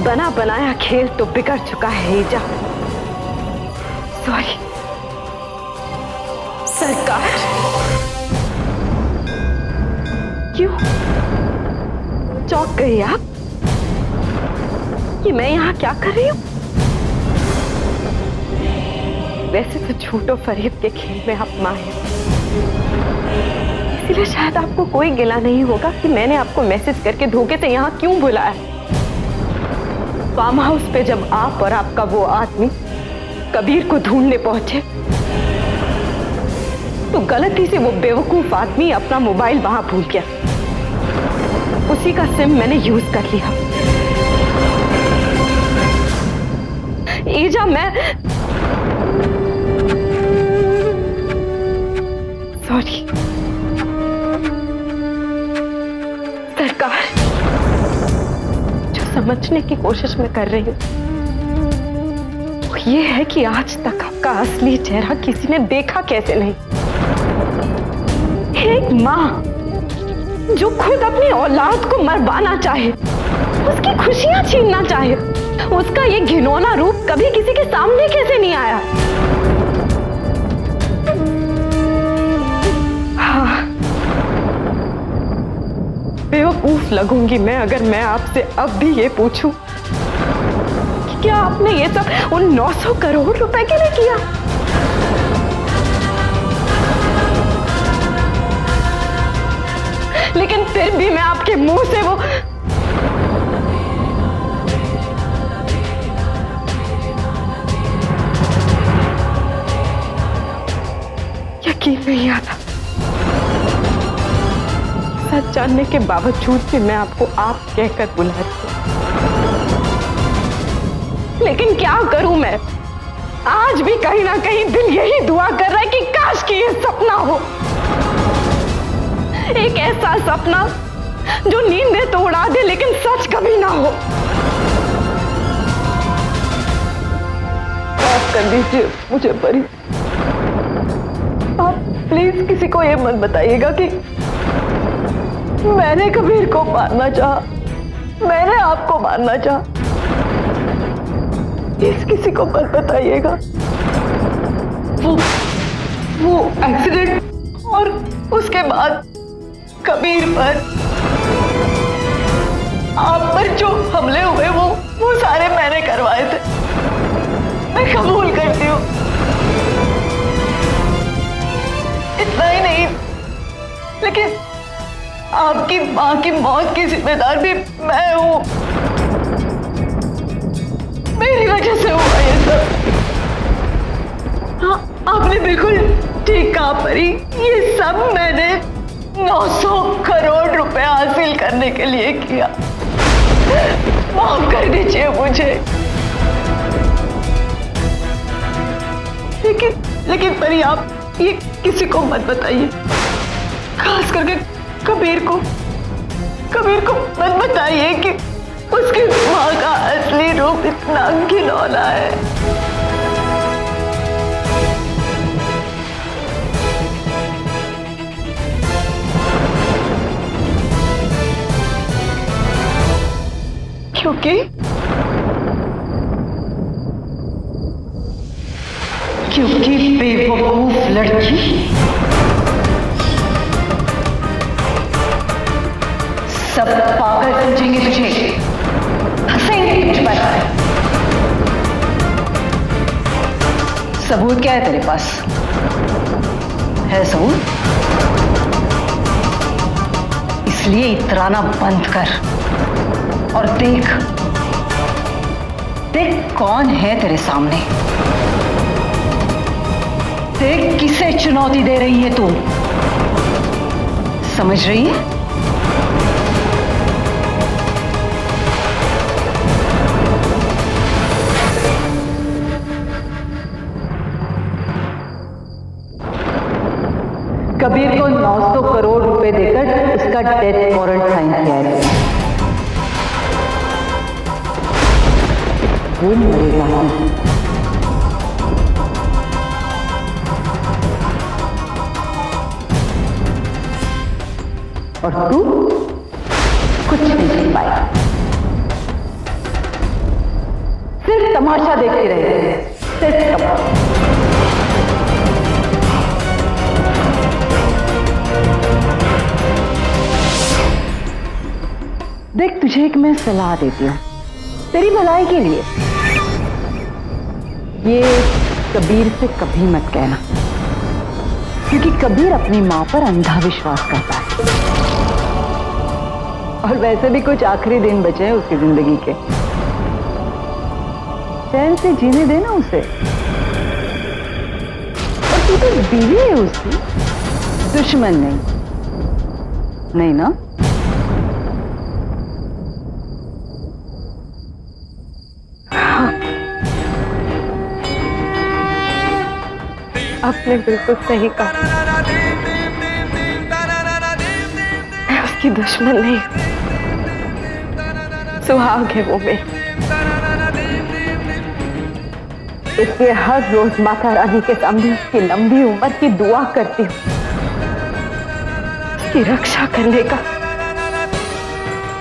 बना बनाया खेल तो बिगड़ चुका है ईजा। सॉरी सरकार। क्यों चौंक गई आप कि मैं यहाँ क्या कर रही हूँ? वैसे तो झूठो फरेब के खेल में आप माहिर, इसीलिए शायद आपको कोई गिला नहीं होगा कि मैंने आपको मैसेज करके धोखे से यहाँ क्यों बुलाया। फार्म हाउस पे जब आप और आपका वो आदमी कबीर को ढूंढने पहुंचे तो गलती से वो बेवकूफ आदमी अपना मोबाइल वहां भूल गया। उसी का सिम मैंने यूज कर लिया। ईजा मैं सॉरी सरकार। जो समझने की कोशिश मैं कर रही हूं वो ये है कि आज तक आपका असली चेहरा किसी ने देखा कैसे नहीं। एक मां जो खुद अपनी औलाद को मरवाना चाहे, उसकी खुशियां छीनना चाहे, उसका ये घिनौना रूप कभी किसी के सामने कैसे नहीं आया? हाँ, बेवकूफ लगूंगी मैं अगर मैं आपसे अब भी ये पूछूं कि क्या आपने ये सब उन 900 करोड़ रुपए के लिए किया? लेकिन फिर भी मैं आपके मुंह से वो यकीन नहीं आता। सच जानने के बावजूद भी मैं आपको आप कहकर बुला रही हूं। लेकिन क्या करूं मैं? आज भी कहीं ना कहीं दिल यही दुआ कर रहा है कि काश कि ये सपना हो, एक ऐसा सपना जो नींदें तो उड़ा दे लेकिन सच कभी ना हो। माफ कर दीजिए मुझे परी। आप प्लीज किसी को ये मत बताइएगा कि मैंने कबीर को मारना चाहा, मैंने आपको मारना चाहा। प्लीज किसी को मत बताइएगा। वो एक्सीडेंट और उसके बाद कबीर पर, आप पर जो हमले हुए वो सारे मैंने करवाए थे। मैं कबूल करती हूँ। इतना ही नहीं, लेकिन आपकी माँ की मौत की जिम्मेदार भी मैं हूँ। मेरी वजह से हुआ ये सब। हाँ, आपने बिल्कुल ठीक कहा परी। ये सब मैंने 900 करोड़ रुपए हासिल करने के लिए किया। माफ कर दीजिए मुझे। लेकिन परी आप ये किसी को मत बताइए, खास करके कबीर को मत बताइए कि उसकी माँ का असली रूप इतना घिनौना है। क्योंकि बेवकूफ लड़की सब पागल समझेंगे तुझे, हंसेंगे तुझ पर। सबूत क्या है तेरे पास? है सबूत? इसलिए इतराना बंद कर और देख कौन है तेरे सामने। देख किसे चुनौती दे रही है तू। समझ रही है? कबीर को 900 करोड़ रुपए देकर उसका डेथ वारंट साइन किया है। वो मरेगा नहीं। और तू कुछ नहीं कर पाएगा। सिर्फ तमाशा देखते रहे, सिर्फ तमाशा। देख, तुझे एक मैं सलाह देती हूँ तेरी भलाई के लिए। ये कबीर से कभी मत कहना, क्योंकि कबीर अपनी मां पर अंधा विश्वास करता है। और वैसे भी कुछ आखिरी दिन बचे हैं उसकी जिंदगी के, चैन से जीने देना उसे। और तू तो बीवी है उसकी, दुश्मन नहीं, नहीं ना? आपने बिल्कुल सही कहा, मैं उसकी दुश्मन नहीं, सुहाग है वो मेरी। इसलिए हर रोज माता रानी के सामने उसकी लंबी उम्र की दुआ करती हूँ, उसकी रक्षा करने का,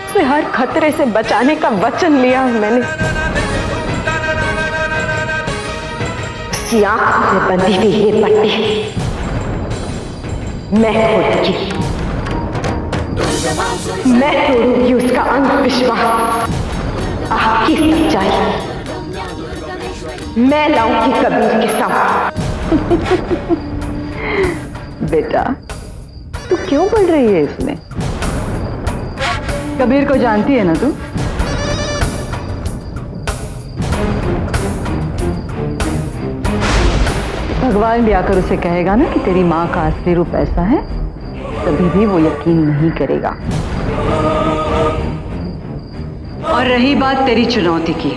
उसे हर खतरे से बचाने का वचन लिया है मैंने। उसकी आंख में बंधी हुई ये पट्टी मैं खोलूंगी, मैं तोड़ूंगी उसका अंधविश्वास, आपकी सच्चाई मैं लाऊंगी कबीर के सामने। बेटा, तू क्यों पढ़ रही है इसमें? कबीर को जानती है ना तू? भगवान भी आकर उसे कहेगा ना कि तेरी माँ का असली रूप ऐसा है, कभी भी वो यकीन नहीं करेगा। और रही बात तेरी चुनौती की,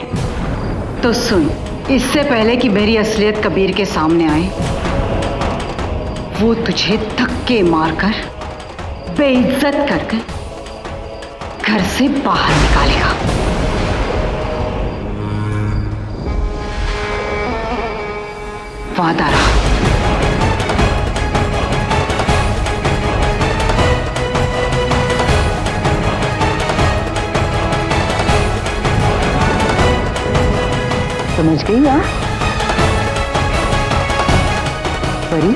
तो सुन, इससे पहले कि मेरी असलियत कबीर के सामने आए, वो तुझे धक्के मारकर, बेइज्जत करके घर से बाहर निकालेगा। वादा रहा। समझ गई ना परी?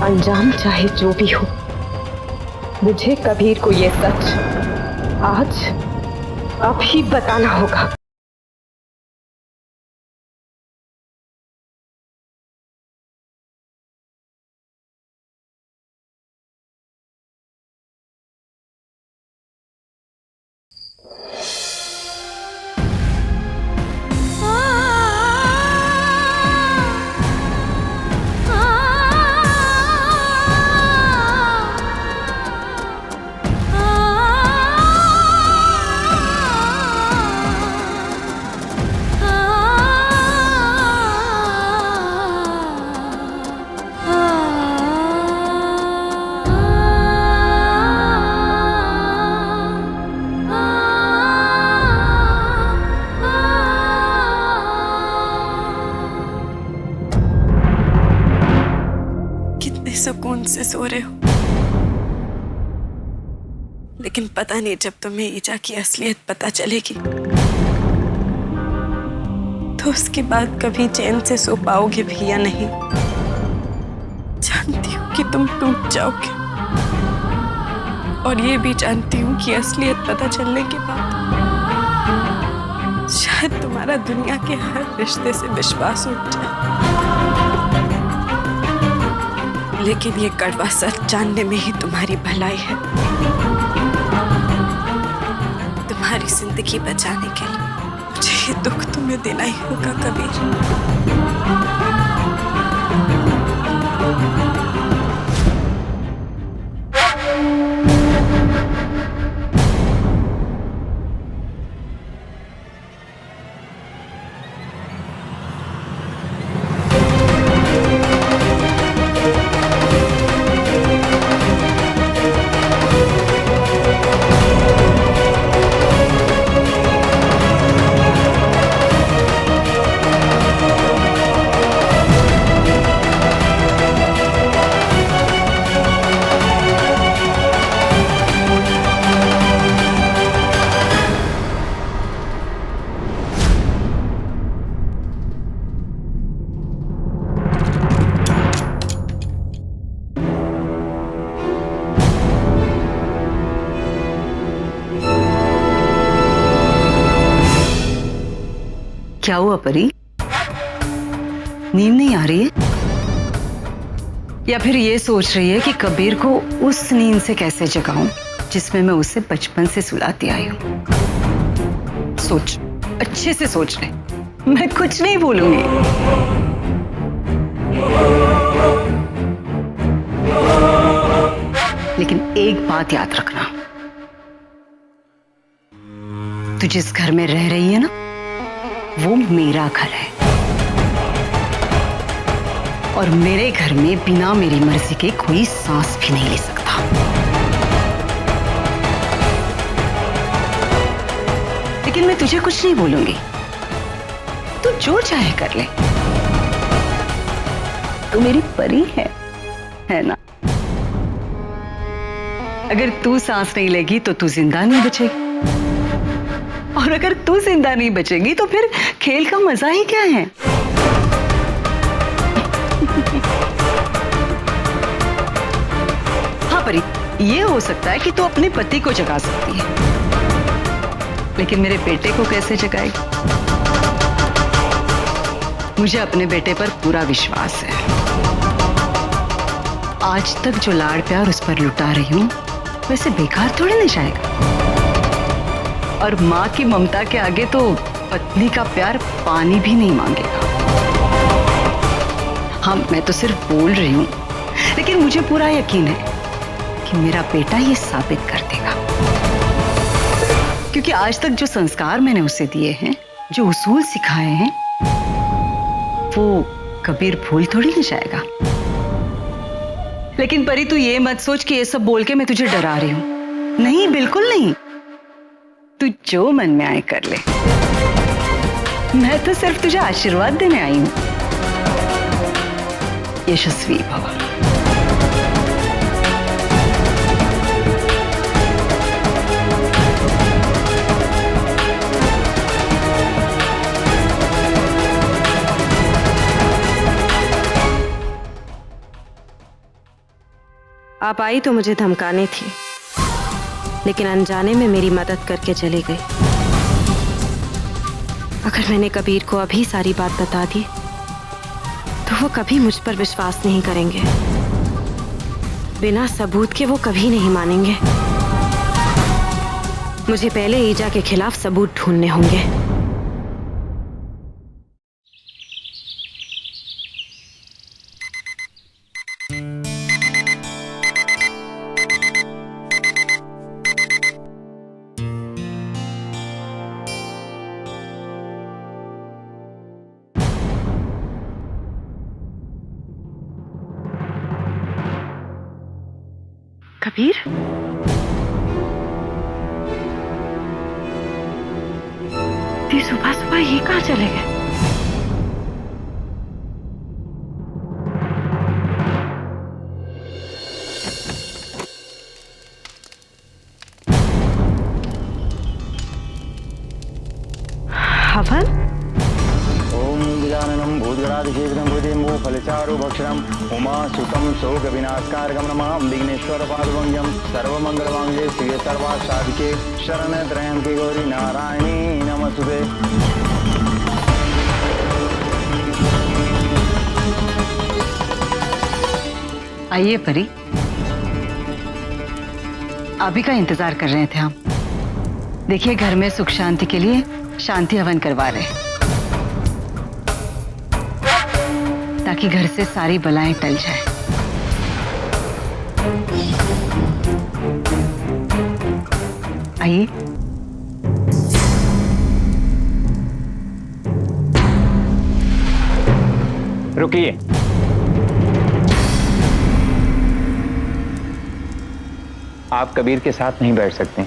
अंजाम चाहे जो भी हो, मुझे कबीर को ये सच आज अभी बताना होगा। सुकून से सो रहे हो, लेकिन पता नहीं जब तुम्हें ईजा की असलियत पता चलेगी तो उसके बाद कभी चैन से सो पाओगे भी या नहीं। जानती हूँ कि तुम टूट जाओगे, और ये भी जानती हूँ कि असलियत पता चलने के बाद शायद तुम्हारा दुनिया के हर रिश्ते से विश्वास उठ जाए। लेकिन ये कड़वा सच जानने में ही तुम्हारी भलाई है। तुम्हारी जिंदगी बचाने के लिए मुझे ये दुख तुम्हें देना ही होगा कबीर। क्या हुआ परी? नींद नहीं आ रही है? या फिर ये सोच रही है कि कबीर को उस नींद से कैसे जगाऊं जिसमें मैं उसे बचपन से सुलाती आई हूं? सोच, अच्छे से सोच ले। मैं कुछ नहीं बोलूंगी। लेकिन एक बात याद रखना, तू जिस घर में रह रही है ना, वो मेरा घर है और मेरे घर में बिना मेरी मर्जी के कोई सांस भी नहीं ले सकता। लेकिन मैं तुझे कुछ नहीं बोलूंगी, तू जो चाहे कर ले। तू मेरी परी है ना? अगर तू सांस नहीं लेगी तो तू जिंदा नहीं बचेगी, और अगर तू जिंदा नहीं बचेगी तो फिर खेल का मजा ही क्या है? हाँ परी, ये हो सकता है कि तू अपने पति को जगा सकती है, लेकिन मेरे बेटे को कैसे जगाएगी? मुझे अपने बेटे पर पूरा विश्वास है। आज तक जो लाड़ प्यार उस पर लुटा रही हूं, वैसे बेकार थोड़ी नहीं जाएगा। और माँ की ममता के आगे तो पत्नी का प्यार पानी भी नहीं मांगेगा। हाँ, मैं तो सिर्फ बोल रही हूं, लेकिन मुझे पूरा यकीन है कि मेरा बेटा ये साबित कर देगा। क्योंकि आज तक जो संस्कार मैंने उसे दिए हैं, जो उसूल सिखाए हैं, वो कबीर भूल थोड़ी नहीं जाएगा। लेकिन परी, तू ये मत सोच कि ये सब बोल के मैं तुझे डरा रही हूं। नहीं, बिल्कुल नहीं। तू जो मन में आए कर ले। मैं तो सिर्फ तुझे आशीर्वाद देने आई हूं। यशस्वी भव। आप आई तो मुझे धमकाने थी, लेकिन अनजाने में मेरी मदद करके चली गई। अगर मैंने कबीर को अभी सारी बात बता दी तो वो कभी मुझ पर विश्वास नहीं करेंगे। बिना सबूत के वो कभी नहीं मानेंगे। मुझे पहले ईजा के खिलाफ सबूत ढूंढने होंगे। कबीर, ये सुबह सुबह ये कहाँ चले गए? हवन? ओम गजाननं भूतगणाधिसेवितं भूतेम्बो फलचारुभक्षणम् उमासुतं शोकविनाशकारकं नमामि। विघ्नेश्वरपादवन्द्यं सर्वमङ्गलमाङ्गल्ये शिवे सर्वार्थसाधिके शरणत्र्यम्बके गौरी नारायणी नमोस्तुते। आइए परी, आप ही का इंतजार कर रहे थे हम। देखिए, घर में सुख शांति के लिए शांति हवन करवा रहे, ताकि घर से सारी बलाएं टल जाए। आइए। रुकिए। आप कबीर के साथ नहीं बैठ सकते।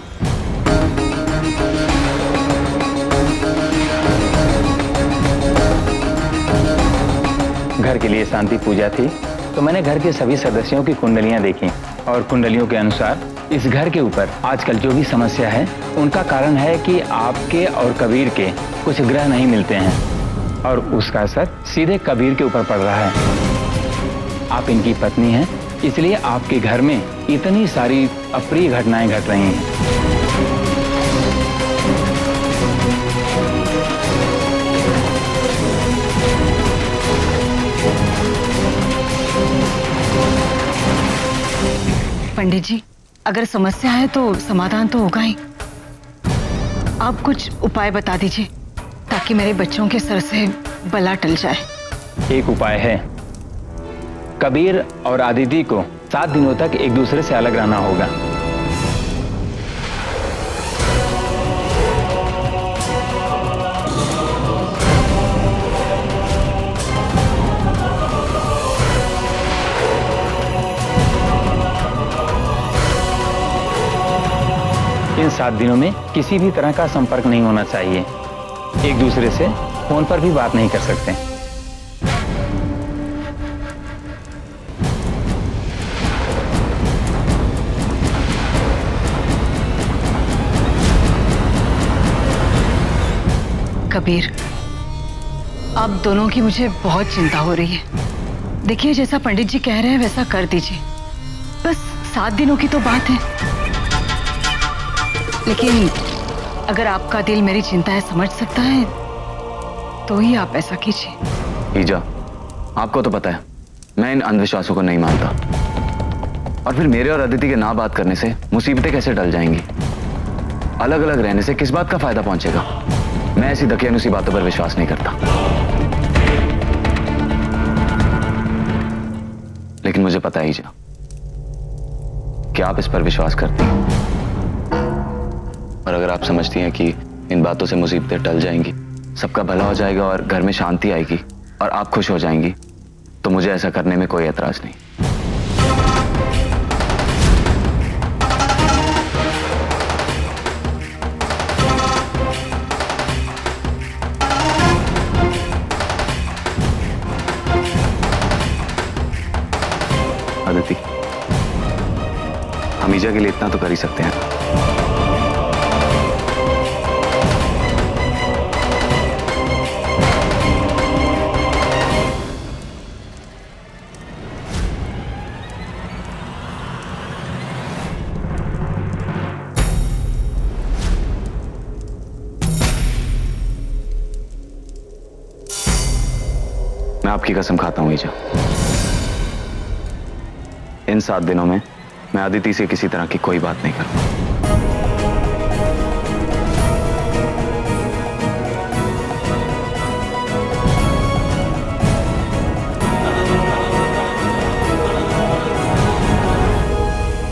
घर के लिए शांति पूजा थी, तो मैंने घर के सभी सदस्यों की कुंडलियां देखी और कुंडलियों के अनुसार इस घर के ऊपर आजकल जो भी समस्या है उनका कारण है कि आपके और कबीर के कुछ ग्रह नहीं मिलते हैं और उसका असर सीधे कबीर के ऊपर पड़ रहा है। आप इनकी पत्नी हैं, इसलिए आपके घर में इतनी सारी अप्रिय घटनाएं घट रही हैं। पंडित जी, अगर समस्या है तो समाधान तो होगा ही। आप कुछ उपाय बता दीजिए ताकि मेरे बच्चों के सर से बला टल जाए। एक उपाय है, कबीर और आदिति को 7 दिनों तक एक दूसरे से अलग रहना होगा। इन 7 दिनों में किसी भी तरह का संपर्क नहीं होना चाहिए। एक दूसरे से फोन पर भी बात नहीं कर सकते। कबीर, आप दोनों की मुझे बहुत चिंता हो रही है। देखिए, जैसा पंडित जी कह रहे हैं वैसा कर दीजिए। बस 7 दिनों की तो बात है, लेकिन अगर आपका दिल मेरी चिंताएं समझ सकता है तो ही आप ऐसा कीजिए। ईजा, आपको तो पता है मैं इन अंधविश्वासों को नहीं मानता, और फिर मेरे और अदिति के ना बात करने से मुसीबतें कैसे टल जाएंगी? अलग अलग रहने से किस बात का फायदा पहुंचेगा? मैं ऐसी दकियानुसी बातों पर विश्वास नहीं करता। लेकिन मुझे पता है ईजा कि आप इस पर विश्वास करती हैं, और अगर आप समझती हैं कि इन बातों से मुसीबतें टल जाएंगी, सबका भला हो जाएगा और घर में शांति आएगी और आप खुश हो जाएंगी, तो मुझे ऐसा करने में कोई एतराज नहीं। अदिति, हम ईजा के लिए इतना तो कर ही सकते हैं। मैं आपकी कसम खाता हूं ईजा, इन 7 दिनों में मैं अदिति से किसी तरह की कोई बात नहीं करूंगा।